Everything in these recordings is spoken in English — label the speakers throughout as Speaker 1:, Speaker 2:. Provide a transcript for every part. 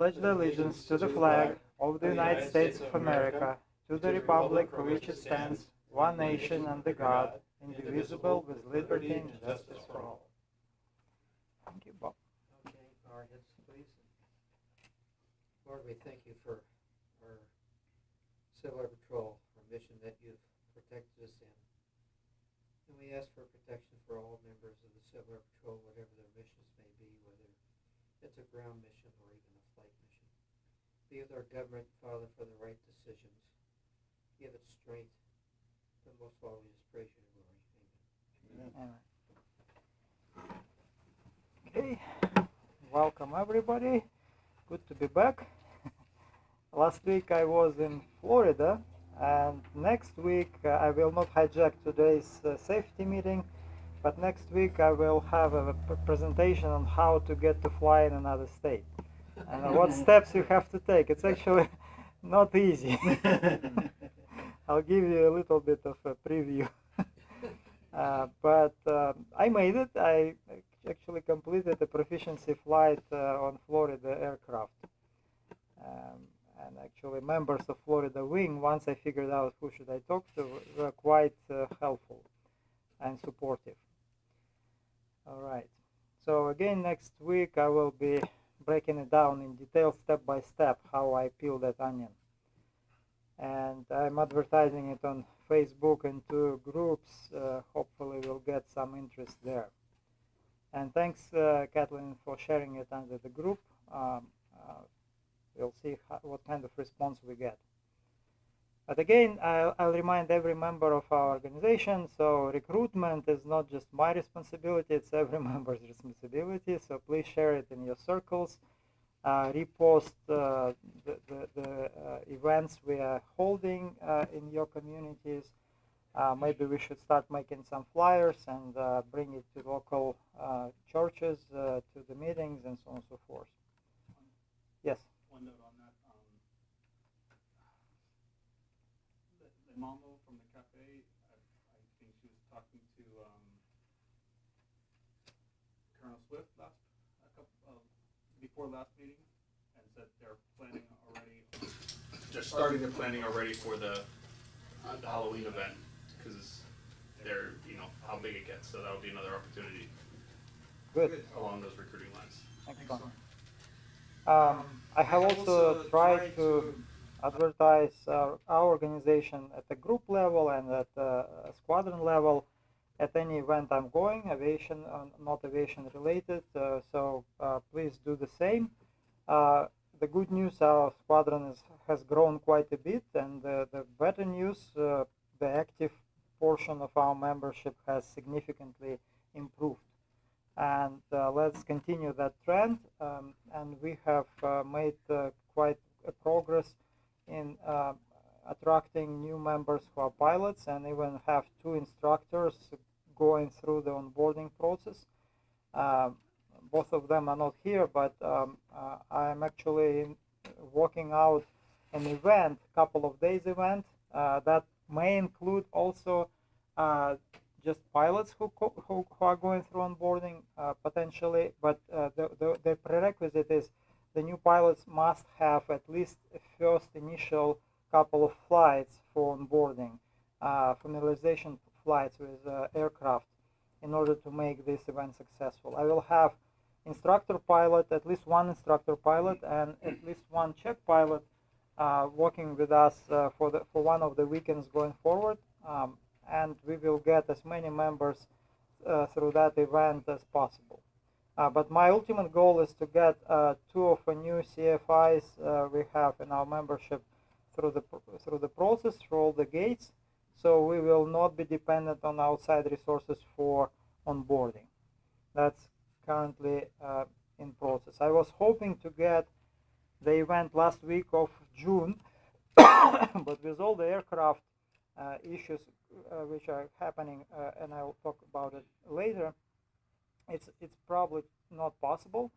Speaker 1: pledge allegiance to the flag of the United States of America, to the republic for which it stands, one nation under God, indivisible, with liberty and justice for all. Thank you, Bob.
Speaker 2: Okay, our heads, please. Lord, we thank you for our Civil Air Patrol, our mission that you've protected us in. And we ask for protection for all members of the Civil Air Patrol, whatever their missions may be, whether it's a ground mission or even a flight mission. Be with our government, Father, for the right decisions. Give it strength. But most of all, we just praise you and glory. Amen.
Speaker 1: Amen. Okay, welcome everybody. Good to be back. Last week I was in Florida, and next week I will not hijack today's safety meeting, but next week I will have a presentation on how to get to fly in another state and what steps you have to take. It's actually not easy. I'll give you a little bit of a preview. But I made it. I actually completed a proficiency flight on Florida aircraft. And actually members of Florida Wing, once I figured out who should I talk to, were quite helpful and supportive. All right. So again, next week I will be breaking it down in detail, step by step, how I peel that onion. And I'm advertising it on Facebook and 2 groups. Hopefully we'll get some interest there. And thanks, Kathleen, for sharing it under the group. We'll see what kind of response we get. But again, I'll remind every member of our organization, so recruitment is not just my responsibility, it's every member's responsibility. So please share it in your circles. Repost the events we are holding in your communities. Maybe we should start making some flyers and bring it to local churches, to the meetings, and so on and so forth. Yes?
Speaker 3: One note on that. The Mamo from the cafe, I think she was talking to Colonel Swift before last meeting, and said they're planning already. They're starting their planning already for the Halloween event, because they're, how big it gets. So that would be another opportunity.
Speaker 1: Good.
Speaker 3: Along those recruiting lines.
Speaker 1: Excellent. I have also tried to advertise our organization at the group level and at the squadron level at any event I'm going, aviation, not aviation related, so please do the same. The good news, our squadron has grown quite a bit, and the better news, the active portion of our membership has significantly improved. And let's continue that trend, and we have made quite a progress in attracting new members who are pilots, and even have 2 instructors going through the onboarding process. Both of them are not here, but I'm actually working out an event, couple of days event, that may include also just pilots who are going through onboarding potentially, but the prerequisite is the new pilots must have at least a first initial couple of flights for onboarding, familiarization flights with aircraft, in order to make this event successful. I will have instructor pilot, at least 1 instructor pilot, and at least 1 check pilot working with us for one of the weekends going forward. And we will get as many members through that event as possible. But my ultimate goal is to get 2 of the new CFIs we have in our membership through the process, through all the gates, so we will not be dependent on outside resources for onboarding. That's currently in process. I was hoping to get the event last week of June, but with all the aircraft issues which are happening, and I will talk about it later, it's probably not possible.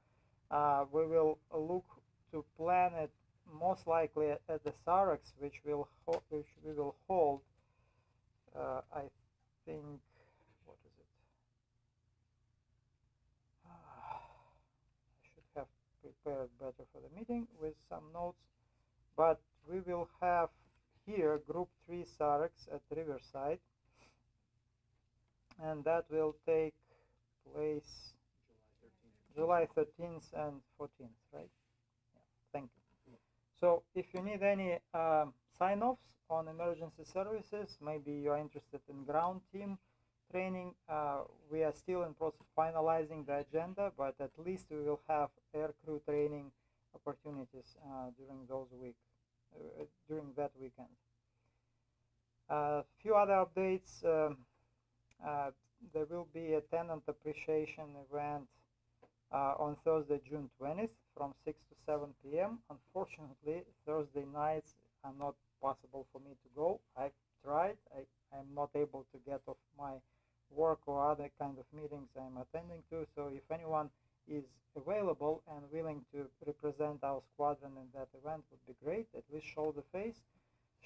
Speaker 1: We will look to plan it most likely at the SAREX, which we will hold. I think, what is it? I should have prepared better for the meeting with some notes. But we will have here Group 3 SAREX at Riverside, and that will take place July 13th and 14th, right? Yeah, thank you. So if you need any sign-offs on emergency services, maybe you are interested in ground team training, we are still in process of finalizing the agenda, but at least we will have air crew training opportunities during those during that weekend. A few other updates. There will be a tenant appreciation event on Thursday, June 20th from 6 to 7 p.m. Unfortunately, Thursday nights are not possible for me to go. I've tried. I am not able to get off my work or other kind of meetings I'm attending to. So if anyone is available and willing to represent our squadron in that event, would be great. At least show the face,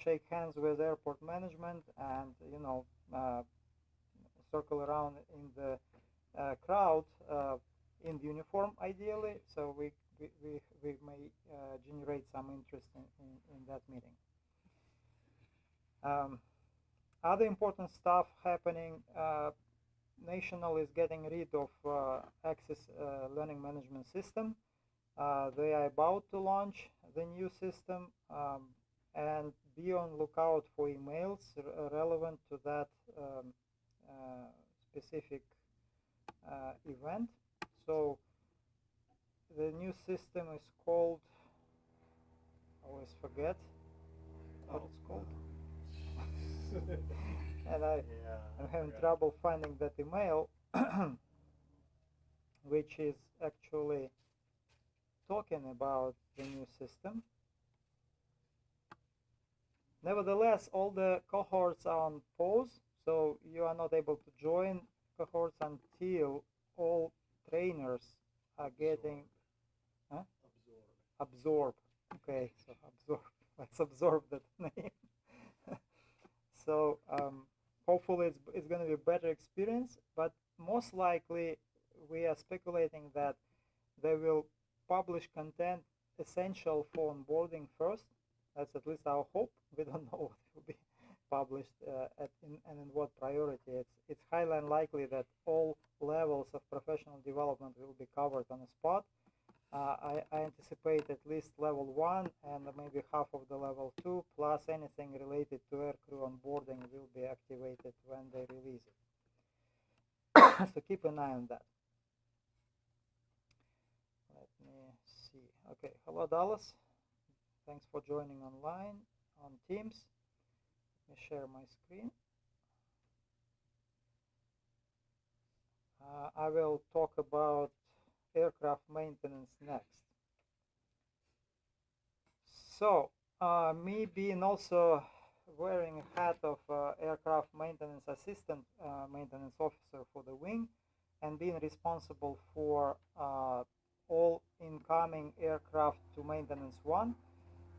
Speaker 1: shake hands with airport management, and circle around in the crowd in the uniform ideally, so we may generate some interest in that meeting. Other important stuff happening. National is getting rid of Access Learning Management System. They are about to launch the new system, and be on lookout for emails relevant to that specific event. So the new system is called, I always forget what it's called. And I'm having trouble finding that email, which is actually talking about the new system. Nevertheless, all the cohorts are on pause, so you are not able to join cohorts until all trainers are getting absorb. Okay, so absorb. Let's absorb that name. So hopefully it's going to be a better experience, but most likely we are speculating that they will publish content essential for onboarding first. That's at least our hope. We don't know what will be published and in what priority. It's highly unlikely that all levels of professional development will be covered on the spot. I anticipate at least level 1 and maybe half of the level 2, plus anything related to aircrew onboarding will be activated when they release it. So keep an eye on that. Let me see. Okay, hello Dallas. Thanks for joining online on Teams. Let me share my screen. I will talk about aircraft maintenance next. So, me being also wearing a hat of aircraft maintenance assistant, maintenance officer for the wing, and being responsible for all incoming aircraft to maintenance 1,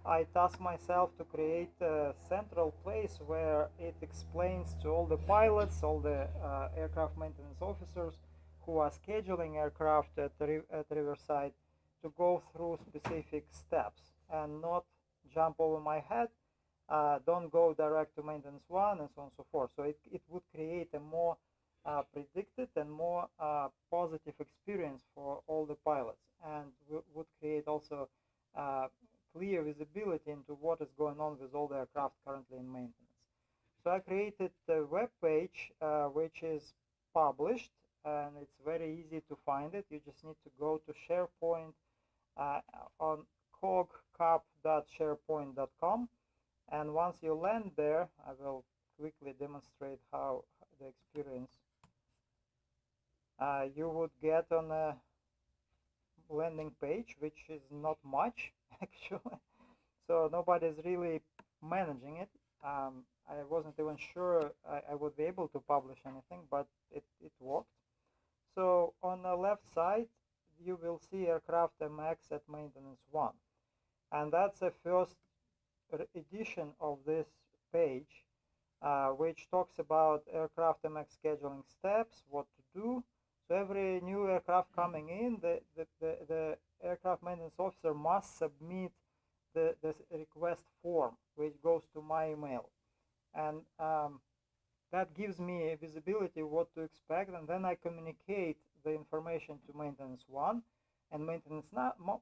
Speaker 1: I tasked myself to create a central place where it explains to all the pilots, all the aircraft maintenance officers who are scheduling aircraft at Riverside to go through specific steps and not jump over my head, don't go direct to maintenance 1, and so on and so forth. So it would create a more predicted and more positive experience for all the pilots, and would create also clear visibility into what is going on with all the aircraft currently in maintenance. So I created a web page which is published, and it's very easy to find it. You just need to go to SharePoint on cogcap.sharepoint.com, and once you land there, I will quickly demonstrate how the experience. You would get on a landing page, which is not much actually, so nobody's really managing it. I wasn't even sure I would be able to publish anything, but it worked. So on the left side you will see aircraft MX at maintenance 1, and that's the first edition of this page, which talks about aircraft MX scheduling steps, what to do. So every new aircraft coming in, the aircraft maintenance officer must submit the request form, which goes to my email. And that gives me visibility what to expect, and then I communicate the information to maintenance one, and maintenance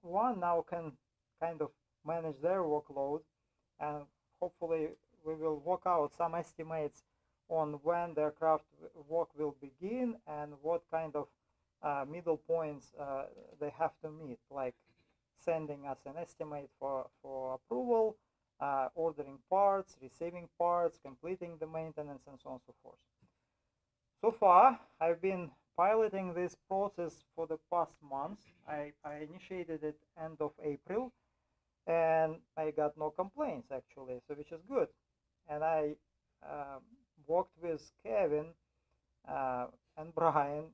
Speaker 1: one now can kind of manage their workload, and hopefully we will work out some estimates on when the aircraft work will begin and what kind of middle points they have to meet, like sending us an estimate for approval, ordering parts, receiving parts, completing the maintenance, and so on and so forth. So far, I've been piloting this process for the past months. I initiated it end of April, and I got no complaints actually, so which is good. And I worked with Kevin and Brian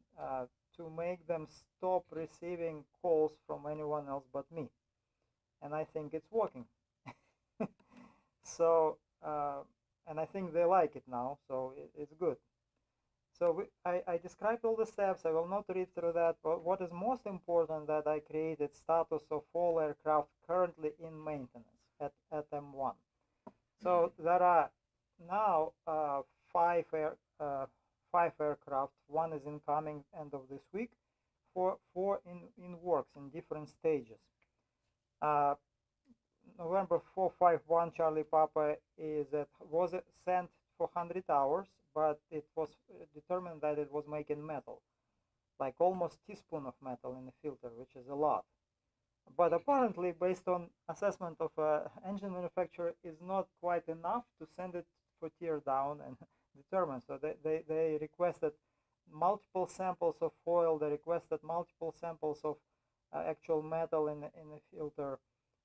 Speaker 1: to make them stop receiving calls from anyone else but me, and I think it's working. So and I think they like it now, so it's good. So I described all the steps. I will not read through that, but what is most important, that I created status of all aircraft currently in maintenance at M1. So there are now five aircraft. One is incoming end of this week, four in works in different stages. November 451 Charlie Papa was sent for 100 hours, but it was determined that it was making metal, like almost teaspoon of metal in the filter, which is a lot. But apparently, based on assessment of engine manufacturer, is not quite enough to send it for tear down and determine. So they requested multiple samples of oil. They requested multiple samples of actual metal in the filter,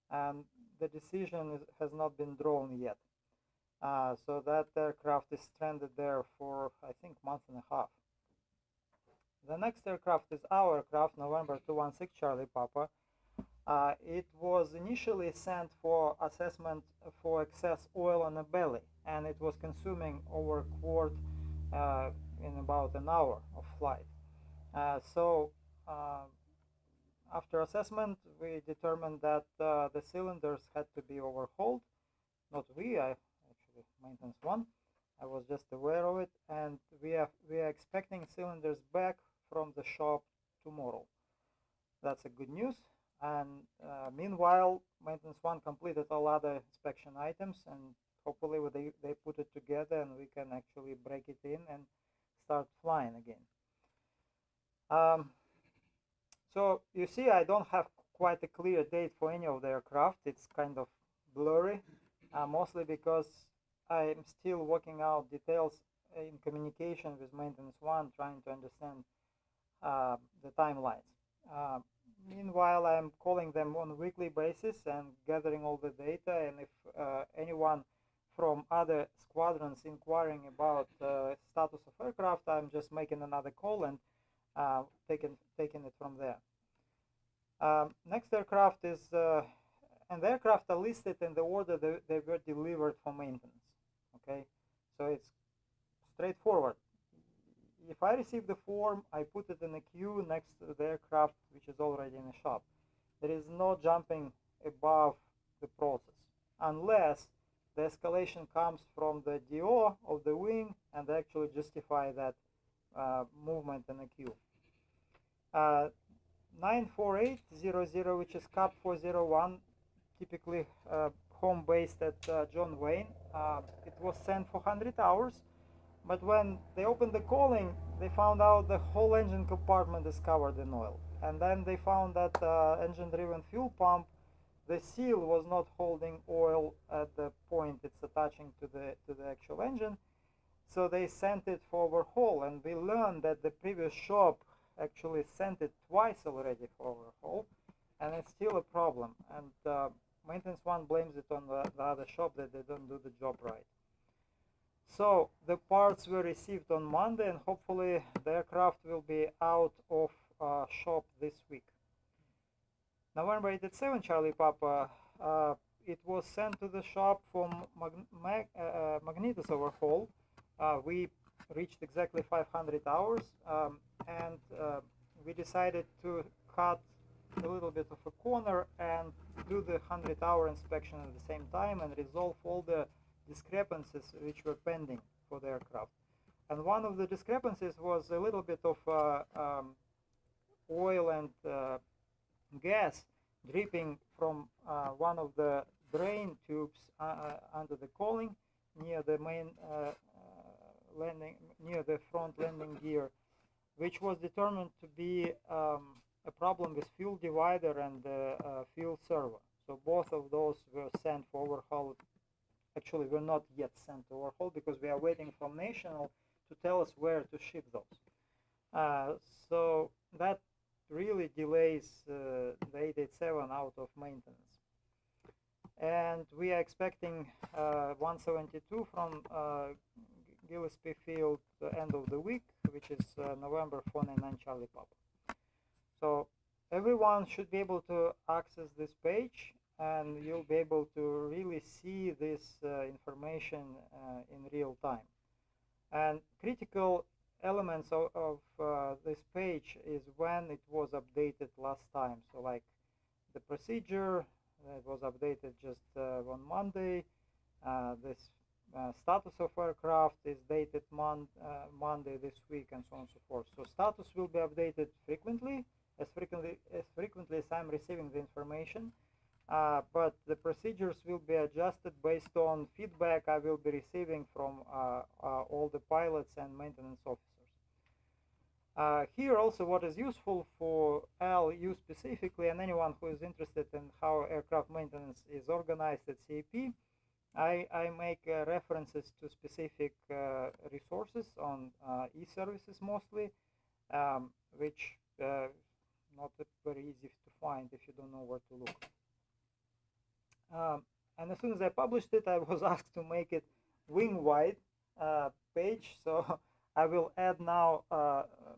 Speaker 1: and the decision has not been drawn yet. So that aircraft is stranded there for, I think, month and a half. The next aircraft is our aircraft, November 216 Charlie Papa. It was initially sent for assessment for excess oil on the belly, and it was consuming over a quart in about an hour of flight. So after assessment, we determined that the cylinders had to be overhauled. Not we, actually maintenance one. I was just aware of it, and we are expecting cylinders back from the shop tomorrow. That's a good news. And meanwhile, maintenance one completed all other inspection items, and hopefully they put it together and we can actually break it in and start flying again. So you see, I don't have quite a clear date for any of the aircraft. It's kind of blurry, mostly because I'm still working out details in communication with maintenance one, trying to understand the timelines. Meanwhile, I'm calling them on a weekly basis and gathering all the data, and if anyone from other squadrons inquiring about status of aircraft, I'm just making another call and taking it from there. Next aircraft is, and the aircraft are listed in the order they were delivered for maintenance. Okay, so it's straightforward. If I receive the form, I put it in a queue next to the aircraft which is already in the shop. There is no jumping above the process, unless the escalation comes from the DO of the wing and they actually justify that movement in the queue. 94800, which is CAP 401, typically home based at John Wayne. It was sent for 100 hours, but when they opened the calling, they found out the whole engine compartment is covered in oil. And then they found that engine-driven fuel pump, the seal was not holding oil at the point it's attaching to the actual engine. So they sent it for overhaul, and we learned that the previous shop actually sent it twice already for overhaul, and it's still a problem. And maintenance one blames it on the other shop that they don't do the job right. So the parts were received on Monday, and hopefully the aircraft will be out of shop this week. November 87 Charlie Papa, it was sent to the shop for magnetos overhaul. We reached exactly 500 hours, and we decided to cut a little bit of a corner and do the 100-hour inspection at the same time and resolve all the discrepancies which were pending for the aircraft. And one of the discrepancies was a little bit of oil and gas dripping from one of the drain tubes under the cowling near the main landing, near the front landing gear, which was determined to be a problem with fuel divider and fuel server. So both of those were sent for overhaul. Actually, we're not yet sent to overhaul because we are waiting from National to tell us where to ship those. So that really delays the 887 out of maintenance. And we are expecting 172 from Gillespie Field end of the week, which is November 499 Charlie Papa. So everyone should be able to access this page, and you'll be able to really see this information in real time. And critical elements of this page is when it was updated last time. So like the procedure that was updated just on Monday, this status of aircraft is dated Monday this week, and so on and so forth. So status will be updated as frequently as I'm receiving the information. But the procedures will be adjusted based on feedback I will be receiving from all the pilots and maintenance officers. Here also what is useful for Al, you specifically, and anyone who is interested in how aircraft maintenance is organized at CAP, I make references to specific resources on e-services mostly, which not very easy to find if you don't know where to look. And as soon as I published it, I was asked to make it wing-wide page. So I will add now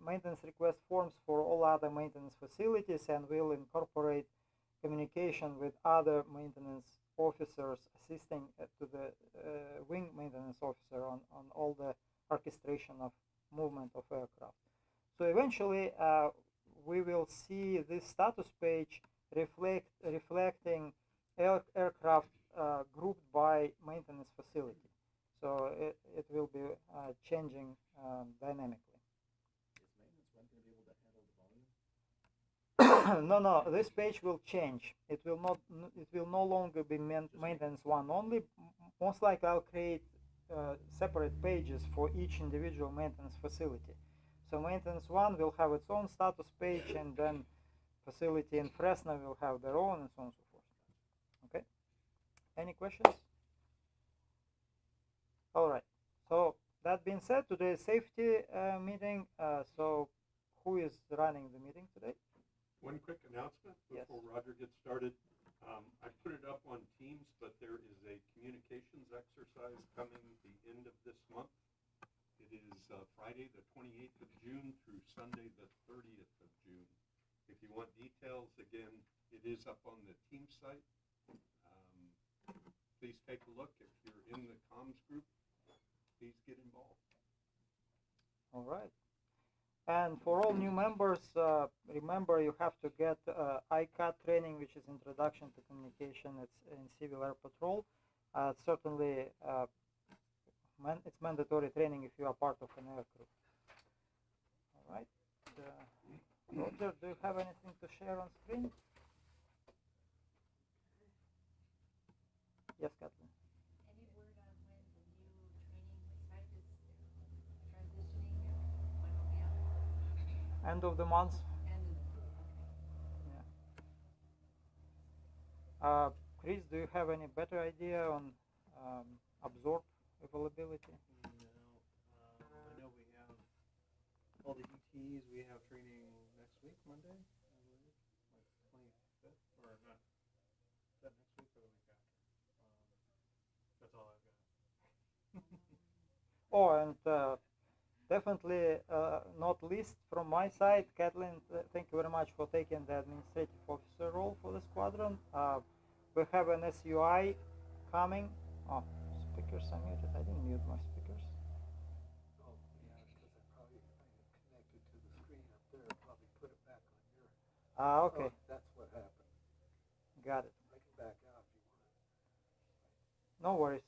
Speaker 1: maintenance request forms for all other maintenance facilities, and will incorporate communication with other maintenance officers assisting to the wing maintenance officer on all the orchestration of movement of aircraft. So eventually we will see this status page reflecting aircraft grouped by maintenance facility. So it will be changing dynamically.
Speaker 4: Is maintenance one going to be able to handle the volume?
Speaker 1: No, this page will change. It will no longer be maintenance one only. Most likely I'll create separate pages for each individual maintenance facility. So maintenance one will have its own status page, and then facility in Fresno will have their own, and so on and so forth. Okay, any questions? All right, so that being said, today's safety meeting. So who is running the meeting today?
Speaker 5: One quick announcement
Speaker 1: Yes.
Speaker 5: before Roger gets started. I put it up on Teams, but there is a communications exercise coming the end of this month. It is Friday the 28th of June through Sunday the 30th of June. If you want details, again, it is up on the team site. Please take a look. If you're in the comms group, please get involved.
Speaker 1: All right. And for all new members, remember you have to get ICAT training, which is Introduction to Communication. It's in Civil Air Patrol. Certainly, it's mandatory training if you are part of an air crew. All right. Roger, do you have anything to share on screen? Yes, Kathleen.
Speaker 6: Any word on when the new training site is transitioning and when it'll be up?
Speaker 1: End of the month.
Speaker 6: End of the, okay.
Speaker 1: Yeah. Chris, do you have any better idea on absorb availability?
Speaker 4: No. I know we have all the ETs. We have training next week, Monday, I believe, like 25th, or not. Is that next week or the week after? That's all I've got.
Speaker 1: Oh, and definitely not least from my side, Kathleen, thank you very much for taking the administrative officer role for the squadron. We have an SUI coming. Oh, speakers are muted. I didn't mute my speakers.
Speaker 4: Oh,
Speaker 1: Ah, okay,
Speaker 2: Oh, that's what happened.
Speaker 1: got it.
Speaker 2: I can back out if you
Speaker 1: No worries.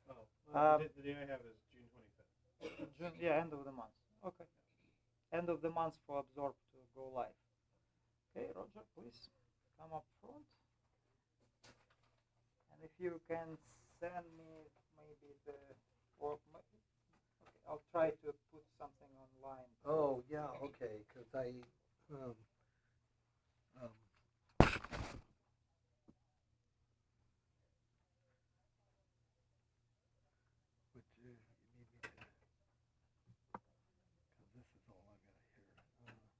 Speaker 4: Oh,
Speaker 1: Um,
Speaker 4: the day I have is June 25th.
Speaker 1: June, yeah, end of the month. Okay. End of the month for Absorb to go live. Okay, Roger, please come up front. And if you can send me maybe the, or okay, I'll try to put something online.
Speaker 2: want. Oh, yeah, okay, because um, which you need me to, because this is all I got here.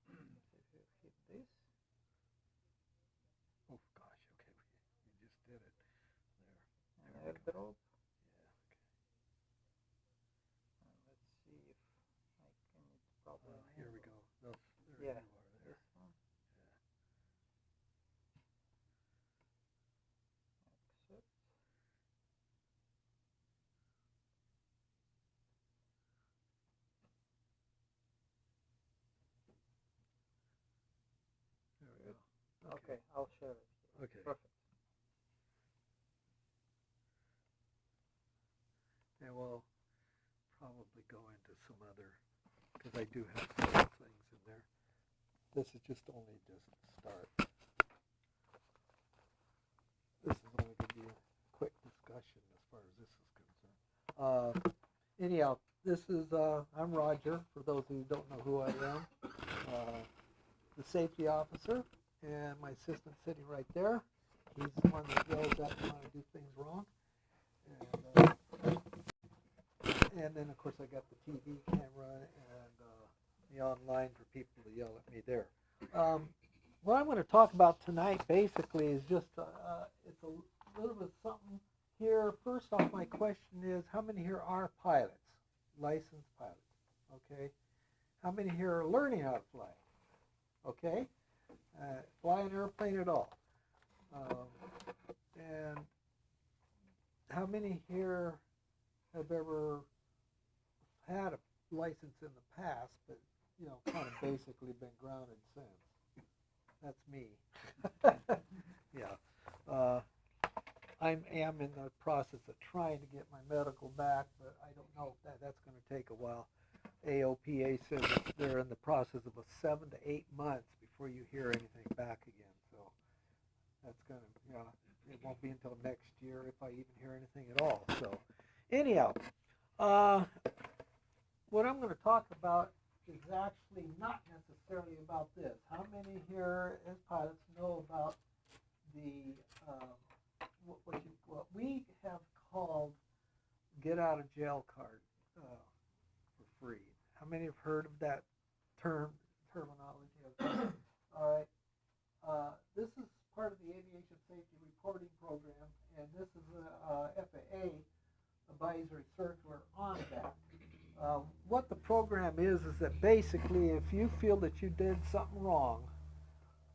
Speaker 1: So if you hit this,
Speaker 2: Oh, gosh, okay, you just did it.
Speaker 1: and
Speaker 2: There we go.
Speaker 1: airdrop,
Speaker 2: Yeah,
Speaker 1: and let's see if I can, it's probably
Speaker 2: okay. Here we go. There
Speaker 1: Yeah,
Speaker 2: you are there.
Speaker 1: this one. Accept.
Speaker 2: There we go.
Speaker 1: Okay, I'll share it.
Speaker 2: Okay.
Speaker 1: Perfect.
Speaker 2: And we'll probably go into some other, because I do have some other things in there. This is just only just start. This is only going to be a quick discussion as far as this is concerned. Anyhow, this is, I'm Roger, for those who don't know who I am, the safety officer, and my assistant sitting right there. He's the one that yells at me when I do things wrong. And then, of course, I got the TV camera and the online for people to yell at me there. What I'm going to talk about tonight basically is just, it's a little bit of something here. First off, my question is, how many here are pilots, licensed pilots? Okay. How many here are learning how to fly? Okay. Fly an airplane at all. And how many here have ever had a license in the past, but kind of basically been grounded since? That's me. Yeah. I am in the process of trying to get my medical back, but I don't know if that's going to take a while. AOPA says that they're in the process of a 7 to 8 months before you hear anything back again. So that's going to, it won't be until next year if I even hear anything at all. So anyhow, what I'm going to talk about is actually not necessarily about this. How many here as pilots know about the what we have called get out of jail card for free? How many have heard of that terminology? All right. This is part of the Aviation Safety Reporting Program, and this is a FAA advisory circular on that. What the program is that basically if you feel that you did something wrong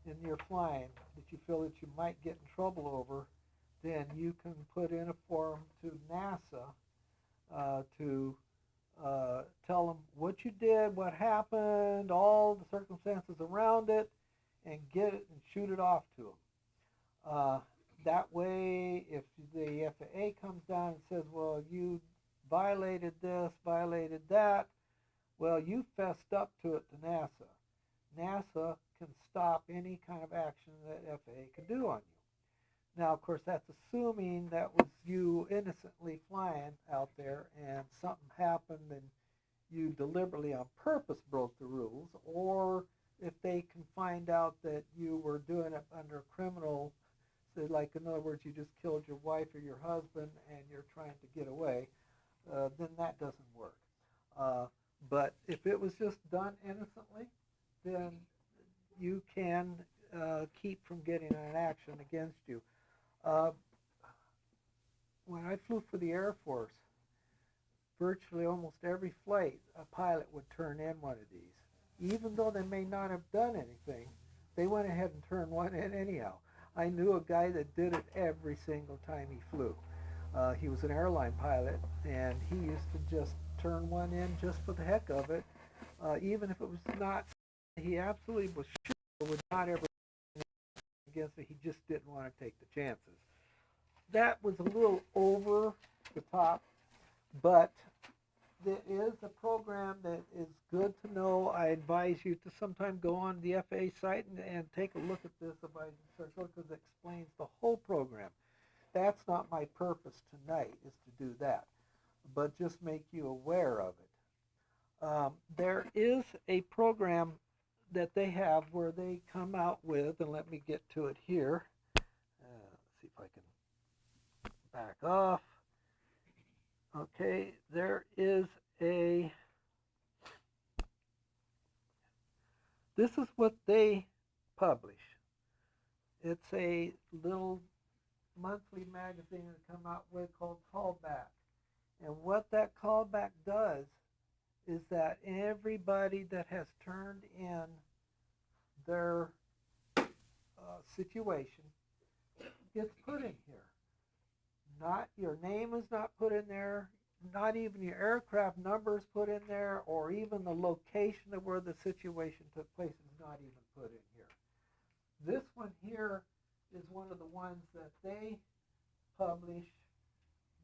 Speaker 2: in your flying, that you feel that you might get in trouble over, then you can put in a form to NASA to tell them what you did, what happened, all the circumstances around it, and get it and shoot it off to them. That way, if the FAA comes down and says, well, you violated this, violated that, well, you fessed up to it to NASA. NASA can stop any kind of action that FAA can do on you. Now, of course, that's assuming that was you innocently flying out there and something happened and you deliberately on purpose broke the rules, or if they can find out that you were doing it under criminal, so like in other words, you just killed your wife or your husband and you're trying to get away, then that doesn't work. But if it was just done innocently, then you can keep from getting an action against you. When I flew for the Air Force, virtually almost every flight, a pilot would turn in one of these. Even though they may not have done anything, they went ahead and turned one in anyhow. I knew a guy that did it every single time he flew. He was an airline pilot, and he used to just turn one in just for the heck of it, even if it was not. He absolutely was sure
Speaker 7: would not ever against it. He just didn't want to take the chances. That was a little over the top, but there is a program that is good to know. I advise you to sometime go on the FA site and take a look at this because it explains the whole program. That's not my purpose tonight, is to do that, but just make you aware of it. There is a program that they have where they come out with, and let me get to it here. Let's see if I can back off. Okay, there is this is what they publish. It's a little monthly magazine that come out with called Callback. And what that callback does is that everybody that has turned in their situation gets put in here. Not your name is not put in there, not even your aircraft number is put in there, or even the location of where the situation took place is not even put in here. This one here is one of the ones that they publish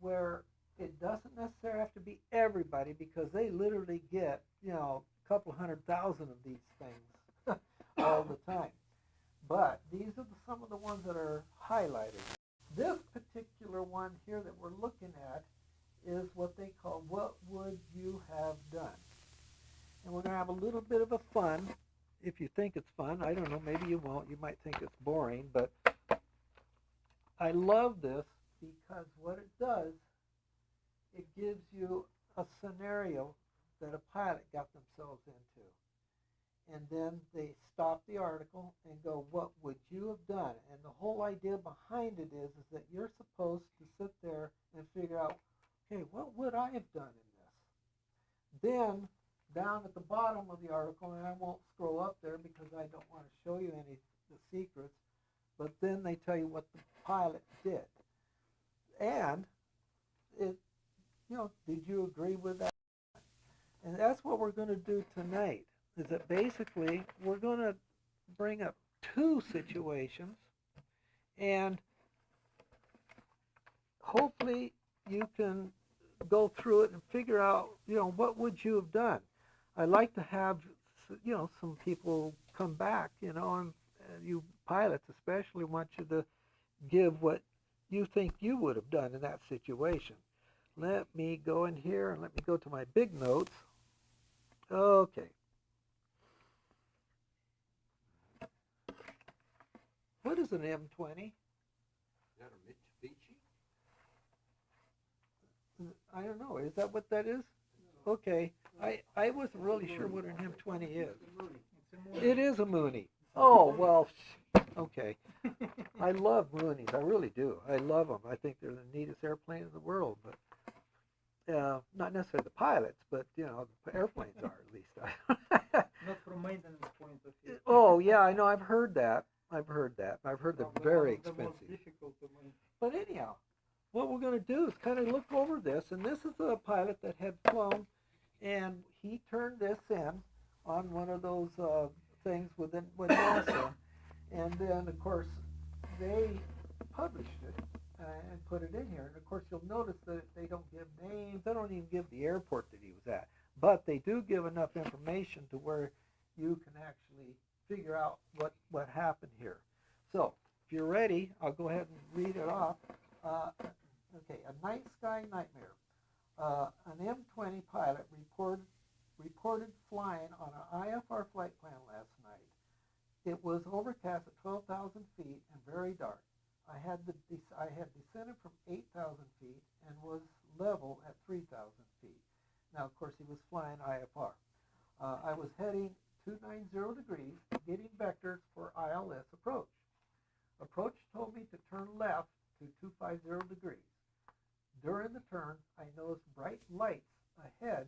Speaker 7: where it doesn't necessarily have to be everybody, because they literally get, a couple 100,000 of these things all the time. But these are some of the ones that are highlighted. This particular one here that we're looking at is what they call What Would You Have Done? And we're going to have a little bit of a fun, if you think it's fun. I don't know, maybe you won't. You might think it's boring, but I love this because what it does, it gives you a scenario that a pilot got themselves into. And then they stop the article and go, what would you have done? And the whole idea behind it is that you're supposed to sit there and figure out, okay, what would I have done in this? Then, down at the bottom of the article, and I won't scroll up there because I don't want to show you any of the secrets, but then they tell you what the pilot did. And it, did you agree with that? And that's what we're going to do tonight, is that basically we're going to bring up two situations, and hopefully you can go through it and figure out, what would you have done? I like to have, some people come back, and you pilots especially want you to give what you think you would have done in that situation. Let me go in here and let me go to my big notes. Okay. What is an M20?
Speaker 5: Is that a Mitsubishi?
Speaker 7: I don't know. Is that what that is? Okay. I wasn't really sure what an M20 is. It is a Mooney. Oh, well, okay. I love Moonies. I really do. I love them. I think they're the neatest airplane in the world. But not necessarily the pilots, but, the airplanes are at least.
Speaker 1: Not from maintenance point of view.
Speaker 7: Oh, yeah, I know. I've heard that. I've heard they're very expensive.
Speaker 1: Difficult to maintain.
Speaker 7: But anyhow, what we're going to do is kind of look over this, and this is a pilot that had flown, and he turned this in on one of those things with NASA, and then of course they published it and put it in here. And of course you'll notice that they don't give names, they don't even give the airport that he was at, but they do give enough information to where you can actually figure out what happened here. So if you're ready, I'll go ahead and read it off. Okay, a night sky nightmare. An M20 pilot reported flying on an IFR flight plan last night. It was overcast at 12,000 feet and very dark. I had descended from 8,000 feet and was level at 3,000 feet. Now, of course, he was flying IFR. I was heading 290 degrees, getting vectors for ILS approach. Approach told me to turn left to 250 degrees. During the turn, I noticed bright lights ahead,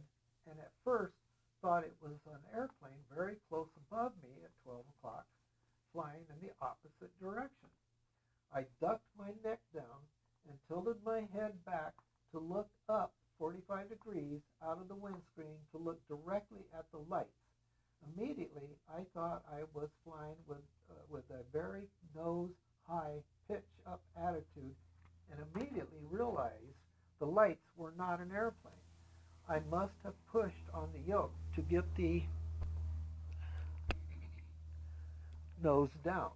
Speaker 7: and at first thought it was an airplane very close above me at 12 o'clock, flying in the opposite direction. I ducked my neck down and tilted my head back to look up 45 degrees out of the windscreen to look directly at the lights. Immediately, I thought I was flying with a very nose high pitch up attitude, and immediately realized the lights were not an airplane. I must have pushed on the yoke to get the nose down.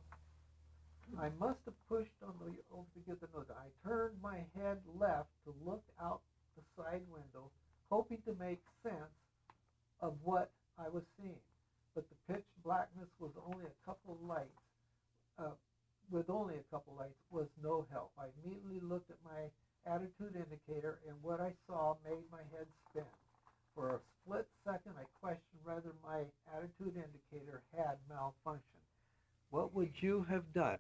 Speaker 7: I must have pushed on the yoke to get the nose down. I turned my head left to look out the side window, hoping to make sense of what I was seeing. But the pitch blackness was only a couple of lights. With only a couple lights was no help. I immediately looked at my attitude indicator, and what I saw made my head spin. For a split second, I questioned whether my attitude indicator had malfunctioned. What would you have done?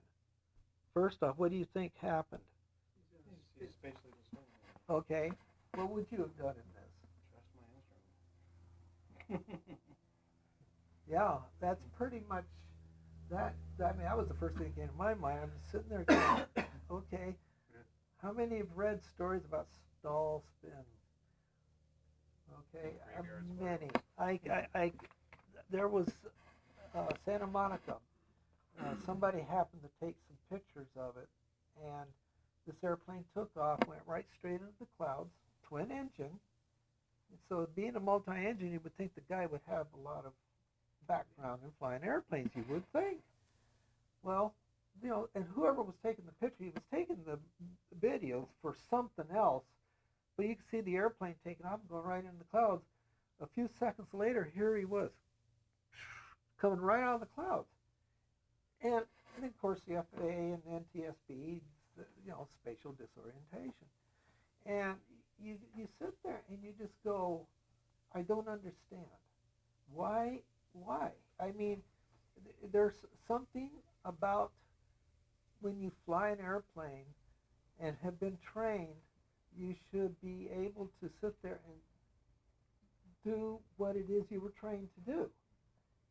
Speaker 7: First off, what do you think happened?
Speaker 4: He's basically just saying,
Speaker 7: Okay, what would you have done in this?
Speaker 4: trust my instrument.
Speaker 7: Yeah, that's pretty much that. I mean, that was the first thing that came to my mind. I'm just sitting there going, okay, how many have read stories about stall spin? Okay,
Speaker 3: Graveyard
Speaker 7: many. There was Santa Monica. Somebody happened to take some pictures of it, and this airplane took off, went right straight into the clouds, twin engine. So being a multi-engine, you would think the guy would have a lot of background in flying airplanes, you would think. Well, and whoever was taking the picture, he was taking the videos for something else, but you could see the airplane taking off and going right into the clouds. A few seconds later, here he was, coming right out of the clouds. And of course, the FAA and the NTSB, spatial disorientation. And you sit there and you just go, I don't understand. Why? I mean, there's something about when you fly an airplane and have been trained, you should be able to sit there and do what it is you were trained to do.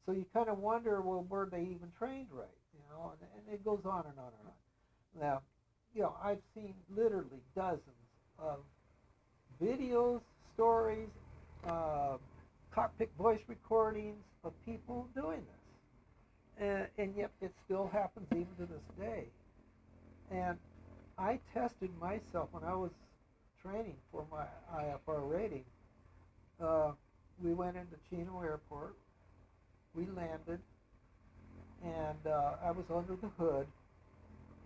Speaker 7: So you kind of wonder, well, were they even trained right? And it goes on and on and on. Now, I've seen literally dozens of videos, stories, cockpit voice recordings of people doing this. And yet it still happens even to this day. And I tested myself when I was training for my IFR rating. We went into Chino Airport. We landed, and I was under the hood,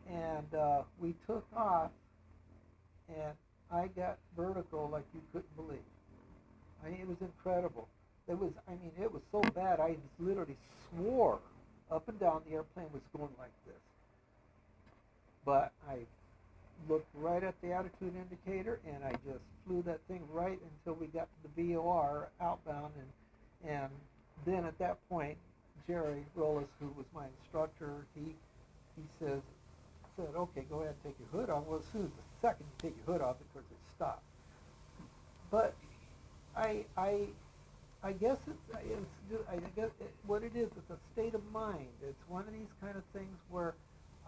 Speaker 7: and we took off, and I got vertigo like you couldn't believe. I mean, it was incredible. It was so bad, I literally swore up and down the airplane was going like this. But I looked right at the attitude indicator, and I just flew that thing right until we got to the VOR outbound, and then at that point, Jerry Rollis, who was my instructor, he said, okay, go ahead and take your hood off. Well, as soon as the second you take your hood off, of course it stopped. But I guess what it is, it's a state of mind. It's one of these kind of things where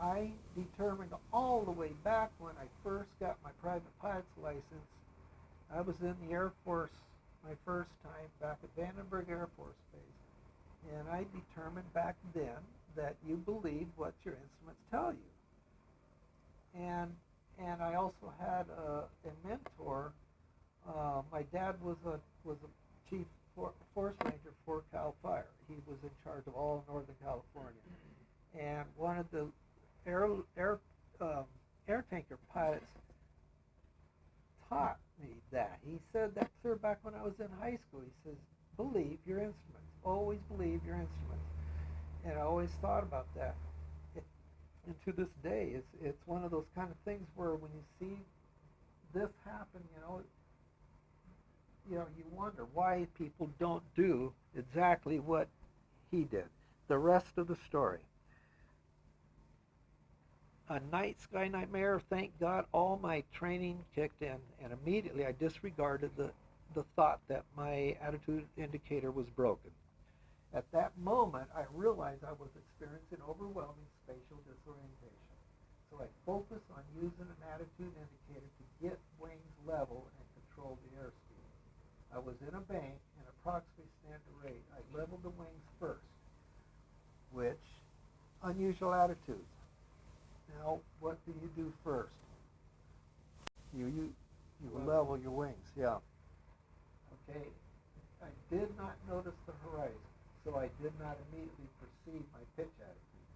Speaker 7: I determined all the way back when I first got my private pilot's license. I was in the Air Force my first time back at Vandenberg Air Force Base. And I determined back then that you believe what your instruments tell you. And I also had a mentor. My dad was a chief force ranger for Cal Fire. He was in charge of all of Northern California. And one of the air tanker pilots taught me that. He said that clear back when I was in high school. He says, believe your instruments. Always believe your instruments. And I always thought about that. And to this day, it's one of those kind of things where when you see this happen, you wonder why people don't do exactly what he did. The rest of the story. A night sky nightmare, thank God, all my training kicked in, and immediately I disregarded the thought that my attitude indicator was broken. At that moment, I realized I was experiencing overwhelming spatial disorientation. So I focused on using an attitude indicator to get wings level and control the airspeed. I was in a bank in a approximately standard rate. I leveled the wings first, which unusual attitudes. Now, what do you do first? You level your wings, yeah. Okay, I did not notice the horizon, so I did not immediately perceive my pitch attitude.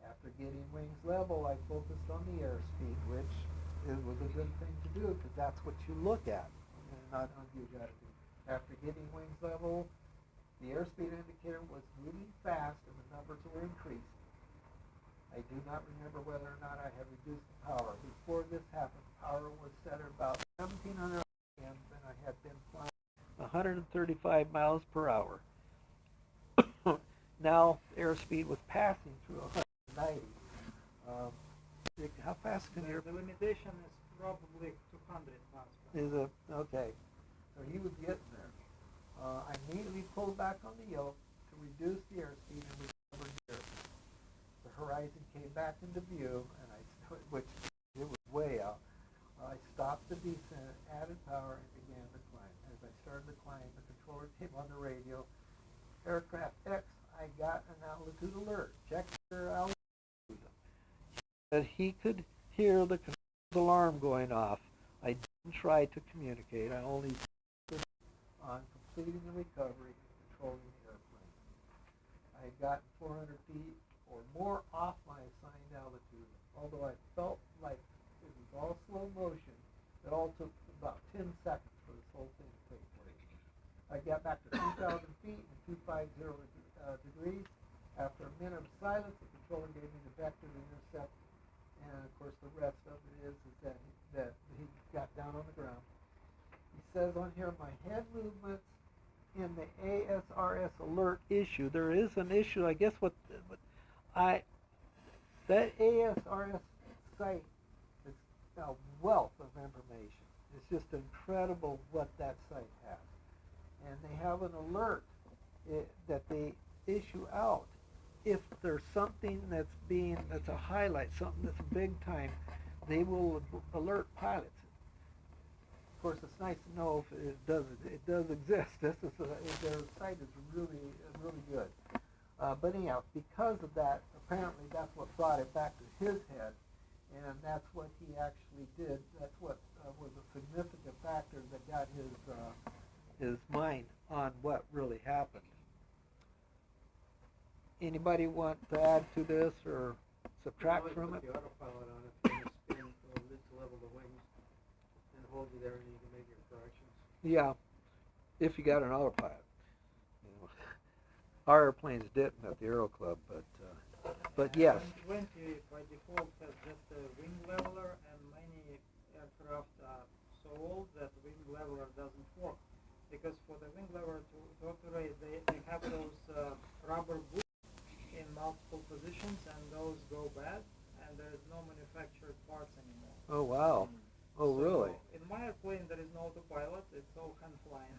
Speaker 7: After getting wings level, I focused on the airspeed, which it was a good thing to do because that's what you look at, and not on huge attitude. After getting wings level, the airspeed indicator was moving fast and the numbers were increasing. I do not remember whether or not I had reduced the power. Before this happened, power was set at about 1,700 RPM, and I had been flying 135 miles per hour. Now, airspeed was passing through 190. How fast can your...
Speaker 1: The limitation is probably 200 miles per hour.
Speaker 7: Is it? Okay. So he was getting there. I immediately pulled back on the yoke to reduce the airspeed and recover gear. The horizon came back into view, and which it was way out. I stopped the descent, added power, and began to climb. As I started to climb, the controller came on the radio. Aircraft X, I got an altitude alert. Check your altitude. That he could hear the alarm going off. I didn't try to communicate. I only focused on completing the recovery and controlling the airplane. I had gotten 400 feet or more off my assigned altitude. Although I felt like it was all slow motion, it all took about 10 seconds for this whole thing to take place. I got back to 2,000 feet and 250 degrees. After a minute of silence, the controller gave me the vector to intercept. And of course, the rest of it is that he got down on the ground. He says on here, my head movements in the ASRS alert issue. There is an issue. I guess that ASRS site is a wealth of information. It's just incredible what that site has, and they have an alert that they issue out. If there's something that's a highlight, something that's big time, they will alert pilots. Of course, it's nice to know if it does exist. Their site is really good. But anyhow, because of that, apparently that's what brought it back to his head, and that's what he actually did. That's what was a significant factor that got his mind on what really happened. Anybody want to add to this or subtract from it?
Speaker 2: Put the autopilot on it, and spin a little bit to level the wings, and hold you there, and you can make your corrections.
Speaker 7: Yeah, if you got an autopilot. You know, our airplanes didn't at the Aero Club, but yes.
Speaker 1: 20 by default has just a wing leveler, and many aircraft are so old that wing leveler doesn't work. Because for the wing leveler to operate, they have those rubber boots in multiple positions, and those go bad, and there is no manufactured parts anymore.
Speaker 7: Oh wow. Oh
Speaker 1: So
Speaker 7: really?
Speaker 1: in my airplane there is no autopilot, it's all hand flying.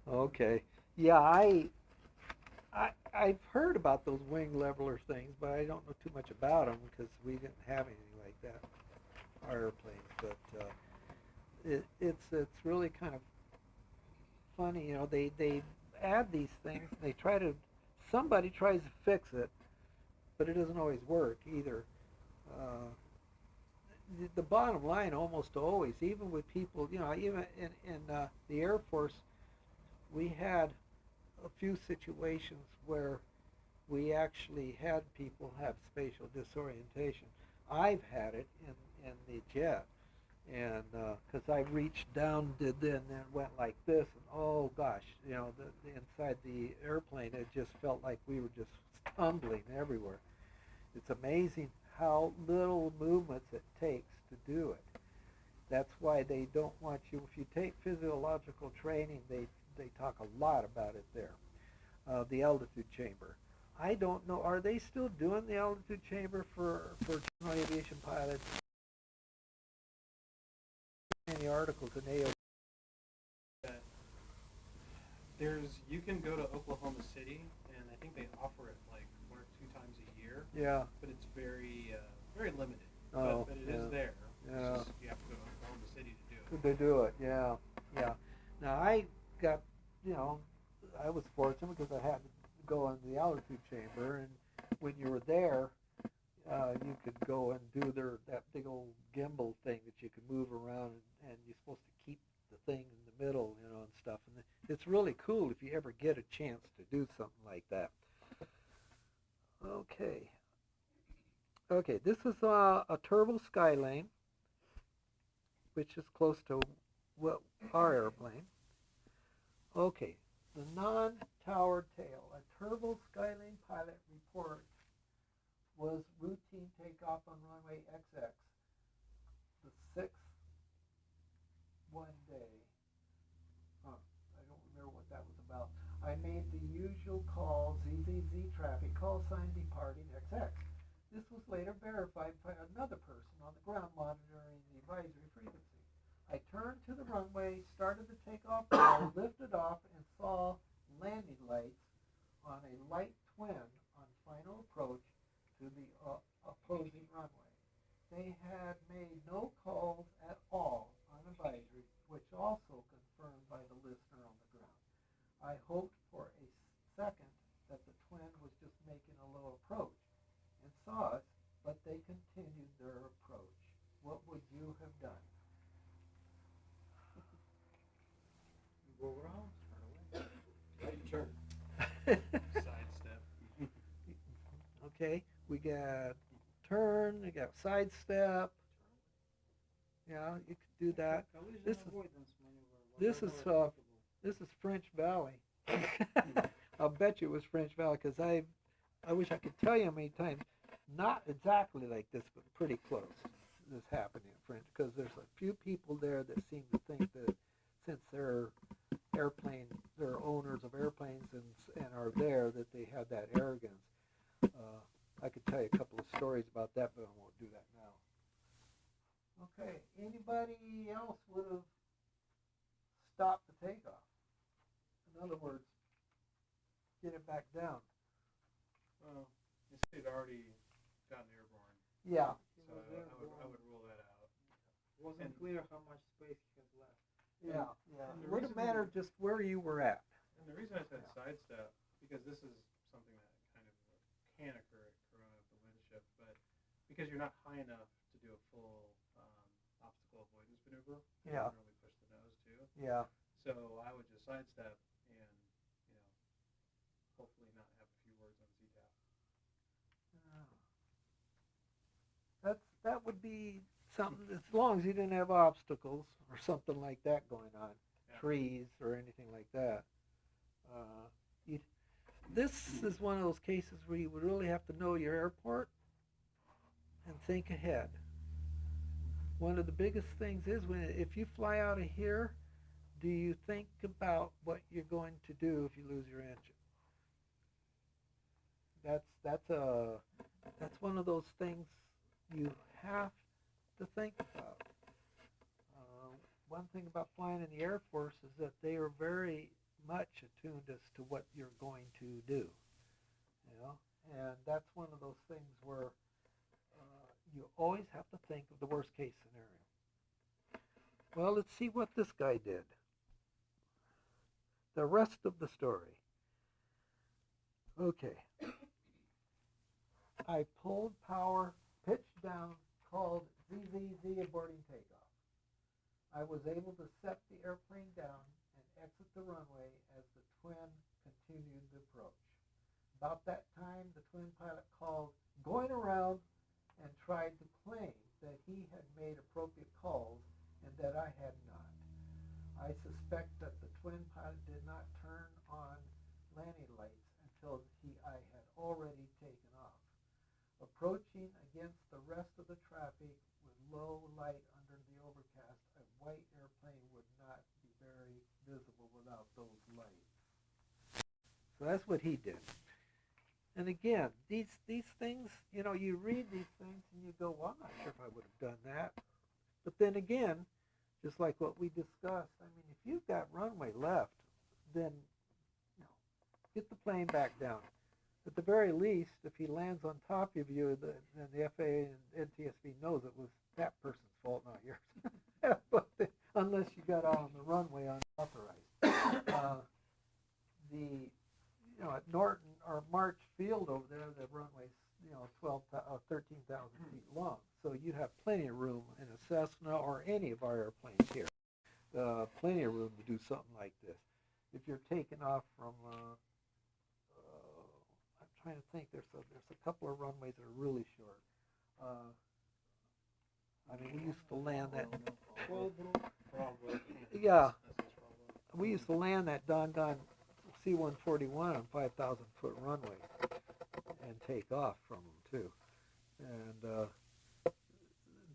Speaker 7: Okay. Yeah, I've heard about those wing leveler things, but I don't know too much about them because we didn't have anything like that our airplanes. But it's really kind of funny, you know. They add these things. Somebody tries to fix it, but it doesn't always work either. The bottom line, almost always, even with people, you know, even in the Air Force, we had a few situations where we actually had people have spatial disorientation. I've had it in the jet, and because I reached down, did then, and went like this, and oh gosh, you know, the inside the airplane, it just felt like we were just tumbling everywhere. It's amazing how little movements it takes to do it. That's why they don't want you, if you take physiological training, they talk a lot about it there. The altitude chamber. I don't know, are they still doing the altitude chamber for general aviation pilots? In the articles in AO.
Speaker 4: You can go to Oklahoma City, and I think they offer it like 1 or 2 times a year.
Speaker 7: Yeah.
Speaker 4: But it's very limited.
Speaker 7: Oh,
Speaker 4: but it is there.
Speaker 7: Yeah.
Speaker 4: It's just, you have to go to Oklahoma City to do it.
Speaker 7: They do it, yeah, yeah. Now I got, you know, I was fortunate because I had to go in the altitude chamber, and when you were there, you could go and do that big old gimbal thing that you could move around, and you're supposed to keep the thing in the middle, you know, and stuff. And it's really cool if you ever get a chance to do something like that. Okay. Okay, this is a Turbo Skylane, which is close to our airplane. Okay, the non-towered tail. A Turbo Skylane pilot report was routine takeoff on runway XX, the 6th one day. I don't remember what that was about. I made the usual call, ZZZ traffic, call sign departing XX. This was later verified by another person on the ground monitoring the advisory frequency. I turned to the runway, started the takeoff roll, lifted off, and saw landing lights on a light twin on final approach to the opposing runway. They had made no calls at all on advisory, which also confirmed by the listener on the ground. I hoped for a second that the twin was just making a low approach and saw us, but they continued their approach. What would you have done?
Speaker 2: Go around, turn away. Right turn.
Speaker 4: Sidestep.
Speaker 7: Okay, we got turn, we got sidestep. Yeah, you could do that. This is French Valley. I'll bet you it was French Valley because I wish I could tell you how many times, not exactly like this, but pretty close. This happened in French because there's a few people there that seem to think that since they're owners of airplanes and are there, that they have that arrogance. I could tell you a couple of stories about that, but I won't do that now. Okay, anybody else would have stopped the takeoff? In other words, get it back down.
Speaker 4: Well, you said it already gotten airborne,
Speaker 7: Yeah.
Speaker 4: so I would rule that out.
Speaker 2: Wasn't clear how much space he had left.
Speaker 7: Yeah, yeah.
Speaker 4: And
Speaker 7: It
Speaker 4: the
Speaker 7: would have
Speaker 4: reason
Speaker 7: mattered just where you were at.
Speaker 4: And the reason I said sidestep, because this is something that kind of can occur at Corona with the wind shift, but because you're not high enough to do a full obstacle avoidance maneuver, you
Speaker 7: Yeah.
Speaker 4: can really push the nose too.
Speaker 7: Yeah.
Speaker 4: So I would just sidestep and, hopefully not have a few words on ZTAP.
Speaker 7: That would be something, as long as you didn't have obstacles or something like that going on,
Speaker 4: Yeah.
Speaker 7: trees or anything like that. This is one of those cases where you would really have to know your airport and think ahead. One of the biggest things is if you fly out of here, do you think about what you're going to do if you lose your engine? That's one of those things you have to think about. One thing about flying in the Air Force is that they are very much attuned as to what you're going to do, and that's one of those things where you always have to think of the worst case scenario. Well, let's see what this guy did. The rest of the story. Okay. I pulled power, pitched down, called ZZZ aborting takeoff. I was able to set the airplane down and exit the runway as the twin continued the approach. About that time, the twin pilot called going around and tried to claim that he had made appropriate calls and that I had not. I suspect that the twin pilot did not turn on landing lights until I had already taken off. Approaching against the rest of the traffic with low light under the overcast, a white airplane would not be very visible without those lights. So that's what he did. And again, these things, you read these things and you go, well, I'm not sure if I would have done that. But then again, just like what we discussed, I mean, if you've got runway left, then get the plane back down. At the very least, if he lands on top of you, then the FAA and NTSB knows it was that person's fault, not yours. But unless you got out on the runway unauthorized. Norton or March Field over there, the runway's 13,000 feet long. So you have plenty of room in a Cessna or any of our airplanes here. Plenty of room to do something like this. If you're taking off from, I'm trying to think, there's a couple of runways that are really short. I mean, we used to land that. Yeah, we used to land that doggone C-141 on 5,000 foot runway and take off from them too. And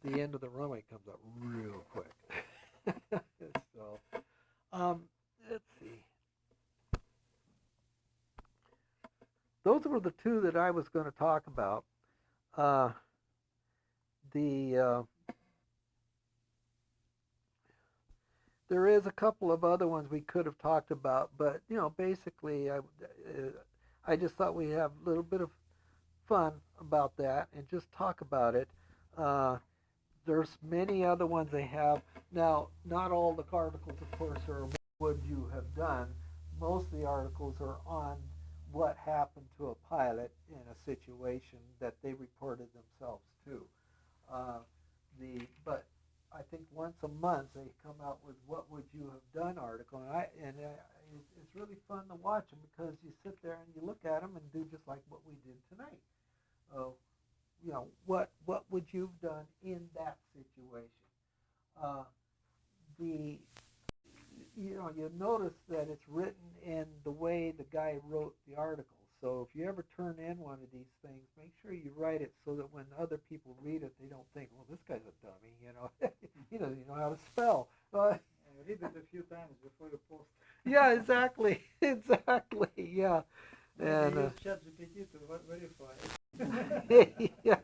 Speaker 7: the end of the runway comes up real quick. So, let's see. Those were the two that I was going to talk about. There is a couple of other ones we could have talked about, but basically, I just thought we'd have a little bit of fun about that and just talk about it. There's many other ones they have. Now, not all the articles, of course, are what would you have done. Most of the articles are on what happened to a pilot in a situation that they reported themselves to. But I think once a month they come out with what would you have done article, and it's really fun to watch them because you sit there and you look at them and do just like what we did tonight. What would you have done in that situation? You notice that it's written in the way the guy wrote the article. So if you ever turn in one of these things, make sure you write it so that when other people read it, they don't think, well, this guy's a dummy, he doesn't know how to spell.
Speaker 1: Read it a few times before you post.
Speaker 7: Yeah, exactly, yeah.
Speaker 1: And use ChatGPT to verify.
Speaker 7: Yeah.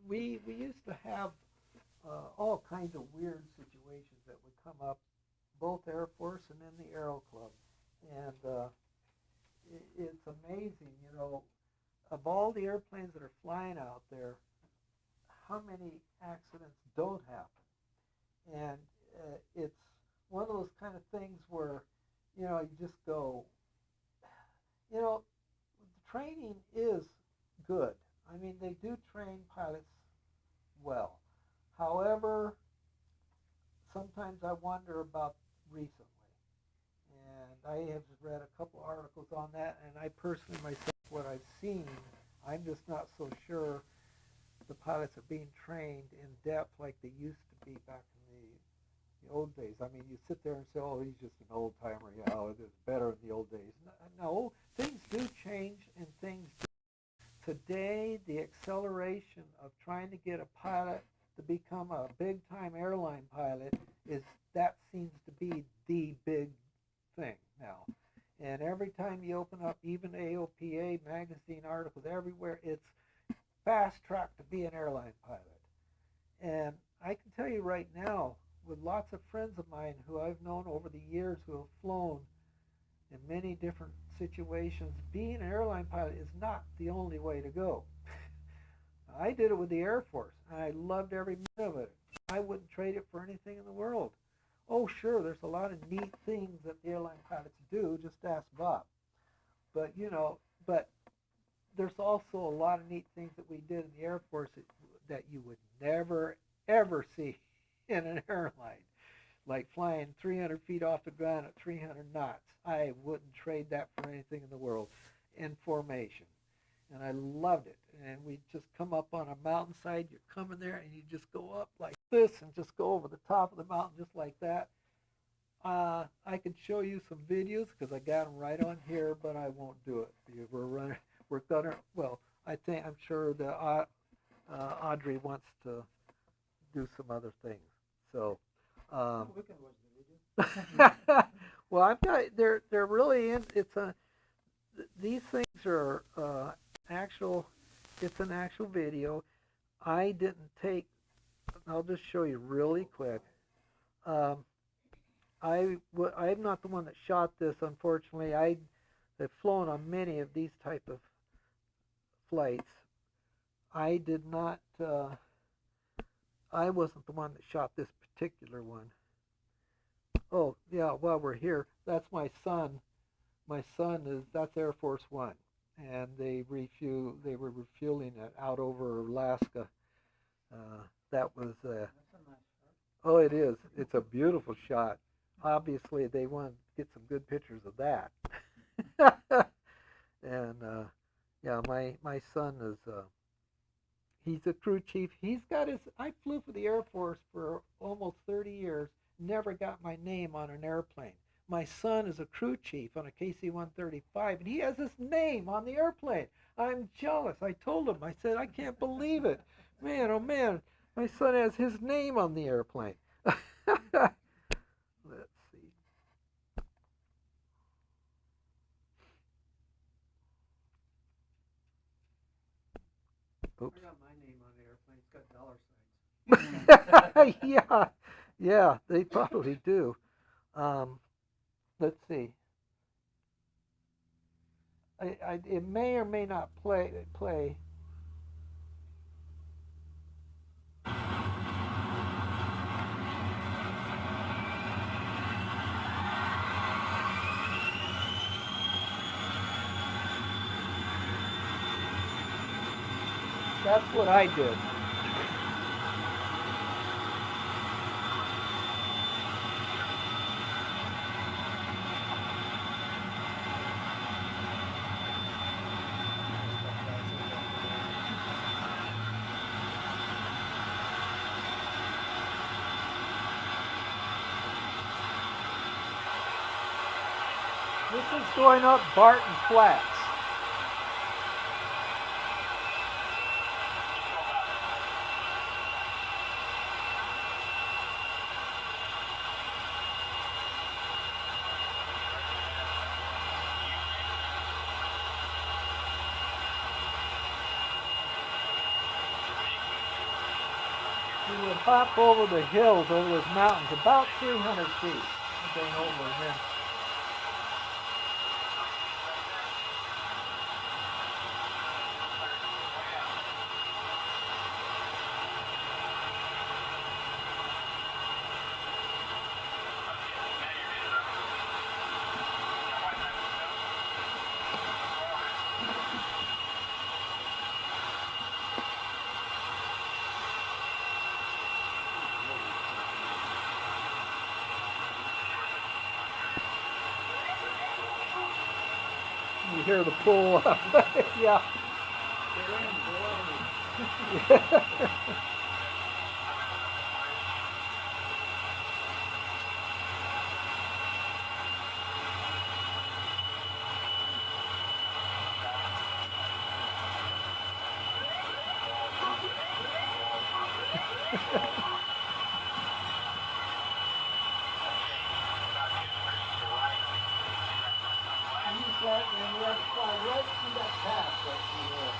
Speaker 7: We used to have all kinds of weird situations that would come up, both Air Force and in the Aero Club. And it's amazing, of all the airplanes that are flying out there, how many accidents don't happen. And it's one of those kind of things where, you just go, the training is good. I mean, they do train pilots well. However, sometimes I wonder about recently. And I have read a couple articles on that, and I personally myself, what I've seen, I'm just not so sure the pilots are being trained in depth like they used to be back in the old days. I mean, you sit there and say, oh, he's just an old timer. Yeah, it was better in the old days. No, things do change, and things do. Today, the acceleration of trying to get a pilot to become a big-time airline pilot that seems to be the big thing now. And every time you open up even AOPA magazine articles everywhere, it's fast track to be an airline pilot. And I can tell you right now, with lots of friends of mine who I've known over the years who have flown in many different situations, being an airline pilot is not the only way to go. I did it with the Air Force, and I loved every minute of it. I wouldn't trade it for anything in the world. Oh, sure, there's a lot of neat things that the airline pilots do. Just ask Bob. But there's also a lot of neat things that we did in the Air Force that you would never, ever see in an airline. Like flying 300 feet off the ground at 300 knots. I wouldn't trade that for anything in the world in formation. And I loved it. And we just come up on a mountainside. You're coming there, and you just go up like this and just go over the top of the mountain just like that. I could show you some videos because I got them right on here, but I won't do it. We're gonna. Well, I'm sure that Audrey wants to do some other things. So.
Speaker 1: We can watch the video.
Speaker 7: Well, I've got. They're really in. These things are actual. It's an actual video. I didn't take. I'll just show you really quick. I'm not the one that shot this, unfortunately. I've flown on many of these type of flights. I did not. I wasn't the one that shot this particular one. Oh yeah, while we're here, that's my son My son is that's Air Force One, and they were refueling it out over Alaska. That was
Speaker 1: That's a nice shot.
Speaker 7: oh, it is. It's a beautiful shot. Obviously, they want to get some good pictures of that. And yeah, my son is he's a crew chief. He's got his. I flew for the Air Force for almost 30 years. Never got my name on an airplane. My son is a crew chief on a KC-135, and he has his name on the airplane. I'm jealous. I told him. I said, I can't believe it, man. Oh man, my son has his name on the airplane. Let's see. Oops.
Speaker 4: I got my name on the airplane. It's got dollar signs.
Speaker 7: Yeah, yeah, they probably do. Let's see. It may or may not play. That's what I did. This is going up Barton Flats. You would hop over the hills, over those mountains, about 300 feet, going over, and then you hear the pull up. Yeah. Use that, and you have to fly right through that path right through there.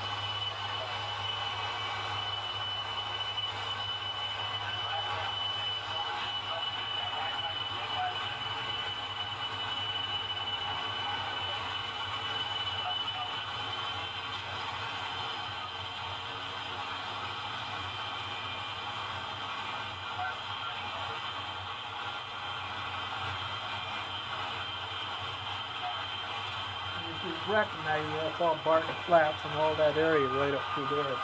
Speaker 7: You just recognize that's all Barton Flats and all that area right up through there.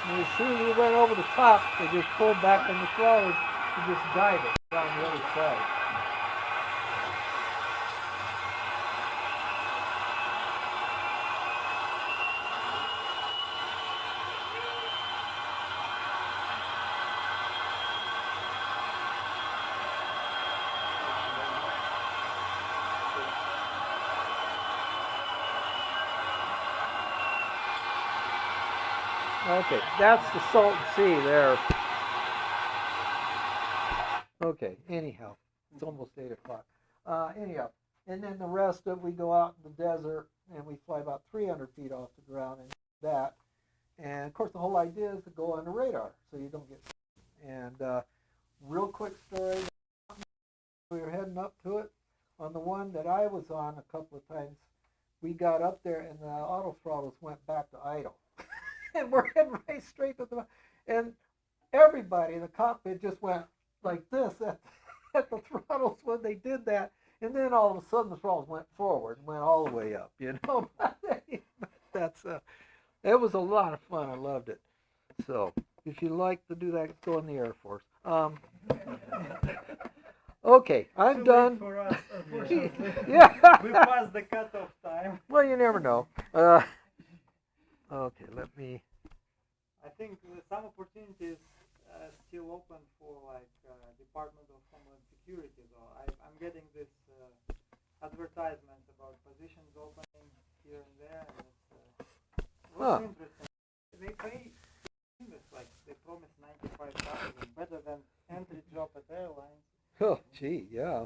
Speaker 7: And as soon as we went over the top, they just pulled back on the throttle to just dive it down the other side. Okay, that's the Salton Sea there. Okay, anyhow, it's almost 8 o'clock. Anyhow, and then the rest of we go out in the desert and we fly about 300 feet off the ground and that. And of course, the whole idea is to go under radar so you don't get. And real quick story, we were heading up to it. On the one that I was on a couple of times, we got up there and the auto throttles went back to idle. And we're heading right straight to the, and everybody in the cockpit just went like this at the throttles when they did that. And then all of a sudden the throttles went forward and went all the way up, you know. That's it was a lot of fun. I loved it. So if you like to do that, go in the Air Force. Okay, I'm
Speaker 1: Too
Speaker 7: done.
Speaker 1: late for us, unfortunately.
Speaker 7: Yeah.
Speaker 1: We passed the cutoff time.
Speaker 7: Well, you never know. Okay, let me.
Speaker 1: I think some opportunities still open for like Department of Homeland Security. Though I'm getting this advertisements about positions opening here and there, and it's looks interesting. They pay this like they promise 95,000, better than entry job at airlines.
Speaker 7: Oh, gee, yeah,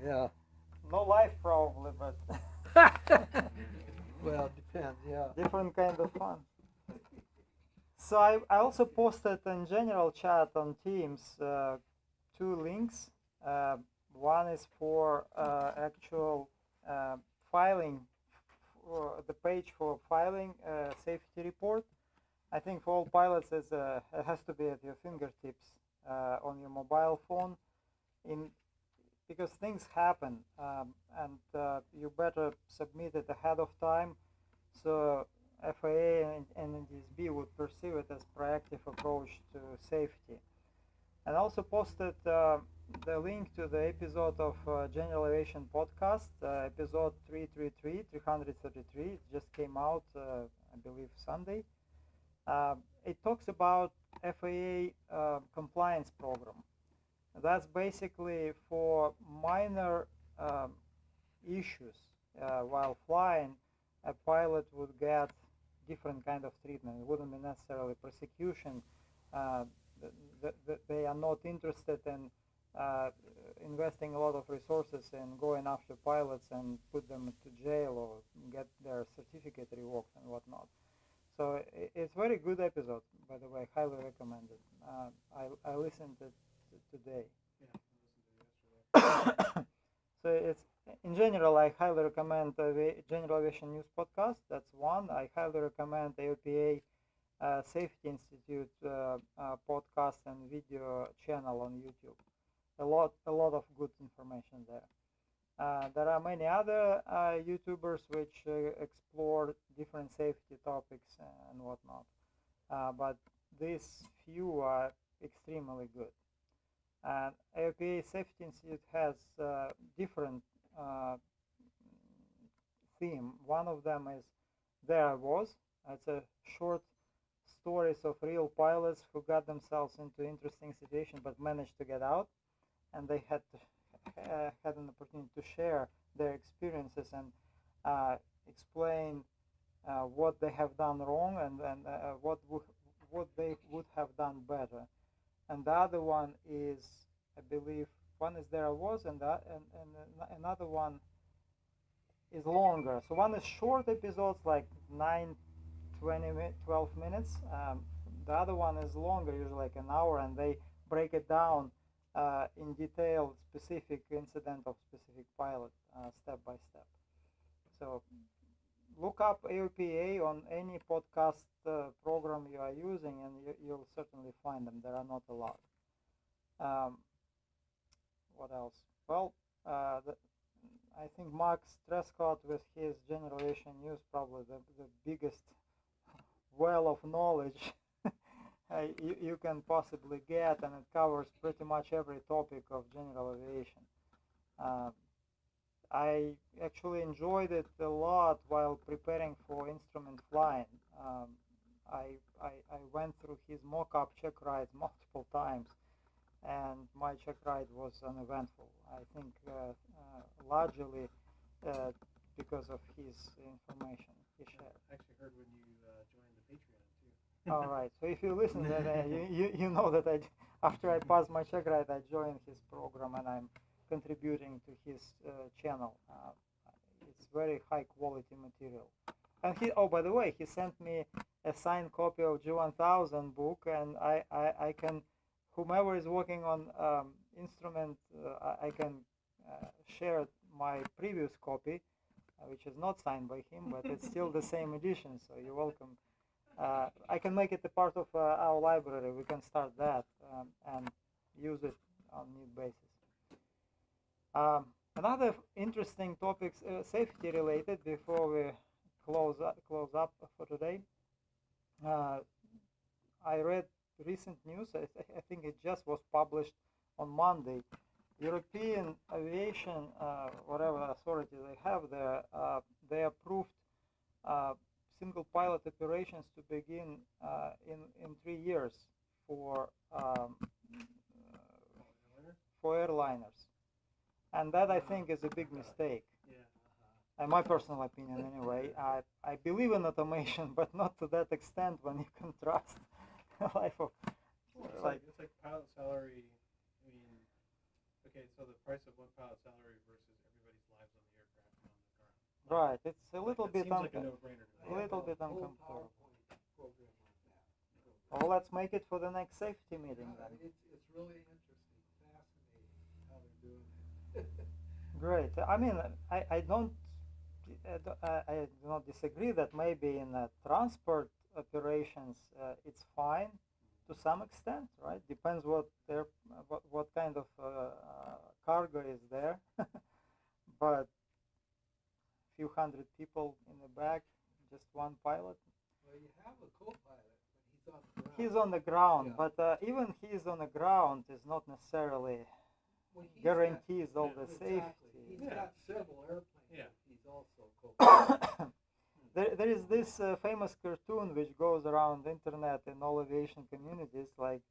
Speaker 7: yeah.
Speaker 1: No life probably, but
Speaker 7: Well, it depends. Yeah.
Speaker 1: different kind of fun. So I also posted in general chat on Teams 2 links. One is for actual filing, for the page for filing safety report. I think for all pilots it has to be at your fingertips on your mobile phone, because things happen, and you better submit it ahead of time, so FAA and NTSB would perceive it as proactive approach to safety. And also posted the link to the episode of General Aviation podcast, episode 333. It just came out, I believe, Sunday. It talks about FAA compliance program. That's basically for minor issues while flying. A pilot would get different kind of treatment. It wouldn't be necessarily prosecution. They are not interested in investing a lot of resources in going after pilots and put them to jail or get their certificate revoked and whatnot. So it's very good episode, by the way. Highly recommend it. I listened to it today.
Speaker 4: Yeah, I listened to it yesterday.
Speaker 1: So it's in general, I highly recommend the General Aviation News podcast. That's one. I highly recommend AOPA Safety Institute podcast and video channel on YouTube. A lot of good information there. There are many other YouTubers which explore different safety topics and whatnot, but these few are extremely good. And AOPA Safety Institute has different theme. One of them is There I Was. It's a short stories of real pilots who got themselves into interesting situation but managed to get out, and they had an opportunity to share their experiences and explain what they have done wrong and what they would have done better. And the other one is, I believe, one is There I Was, and another one is longer. So one is short episodes, like 9, 20, 12 minutes. The other one is longer, usually like an hour, and they break it down in detail, specific incident of specific pilot, step by step. So look up AOPA on any podcast program you are using, and you'll certainly find them. There are not a lot. What else? Well, I think Max Trescott with his General Aviation News, probably the biggest well of knowledge you can possibly get, and it covers pretty much every topic of general aviation. I actually enjoyed it a lot while preparing for instrument flying. I went through his mock-up check rides multiple times, and my check ride was uneventful. I think largely because of his information he shared.
Speaker 4: I actually heard when you joined the Patreon too.
Speaker 1: All right. So if you listen, then you know that after I pass my check ride, I join his program and I'm contributing to his channel. It's very high quality material. And oh, by the way, he sent me a signed copy of G1000 book, and I can, whomever is working on instrument, I can share my previous copy, which is not signed by him, but it's still the same edition. So you're welcome. I can make it a part of our library. We can start that and use it on need basis. Another interesting topics, safety related, before we close up for today. I read recent news. I think it just was published on Monday. European Aviation, whatever authority they have there, they approved single pilot operations to begin in 3 years for airliners, and that I think is a big mistake. In my personal opinion, anyway. I believe in automation, but not to that extent when you contrast life of.
Speaker 4: It's like pilot salary. I mean, okay, so the price of one pilot salary versus everybody's lives on the aircraft and on the ground.
Speaker 1: Right, it's a little bit
Speaker 4: seems like a no-brainer to me.
Speaker 1: uncomparable.
Speaker 7: Program on that.
Speaker 1: Well, let's make it for the next safety meeting then.
Speaker 7: It's really interesting, fascinating how they're doing it.
Speaker 1: Great. I mean, I don't I do not disagree that maybe in transport operations it's fine to some extent, right? Depends what what kind of cargo is there, but few hundred people in the back, just one pilot.
Speaker 7: Well, you have a co-pilot, but
Speaker 1: He's on the ground,
Speaker 7: Yeah.
Speaker 1: but even he's on the ground is not necessarily
Speaker 7: Well, he's
Speaker 1: guarantees all the
Speaker 7: exactly.
Speaker 1: safety.
Speaker 7: He's
Speaker 4: Yeah.
Speaker 7: got several airplanes.
Speaker 4: Yeah.
Speaker 7: He's also co-pilot.
Speaker 1: There is this famous cartoon which goes around the internet in all aviation communities, like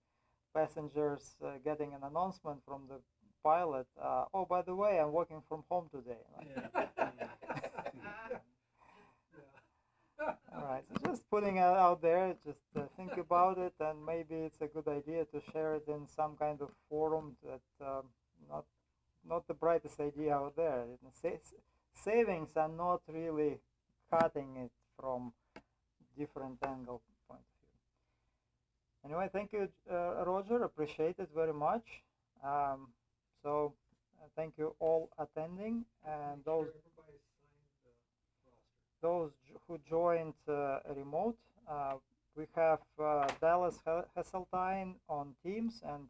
Speaker 1: passengers getting an announcement from the pilot. Oh, by the way, I'm working from home today. Like, all right, so just putting it out there, just think about it, and maybe it's a good idea to share it in some kind of forum that not the brightest idea out there. Savings are not really cutting it from different angle point of view. Anyway, thank you, Roger. Appreciate it very much. So thank you all attending, and those who joined remote. We have Dallas Hasseltine on Teams, and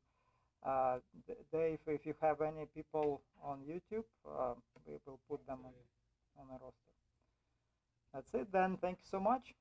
Speaker 1: Dave, if you have any people on YouTube, we will put them on a roster. That's it then. Thank you so much.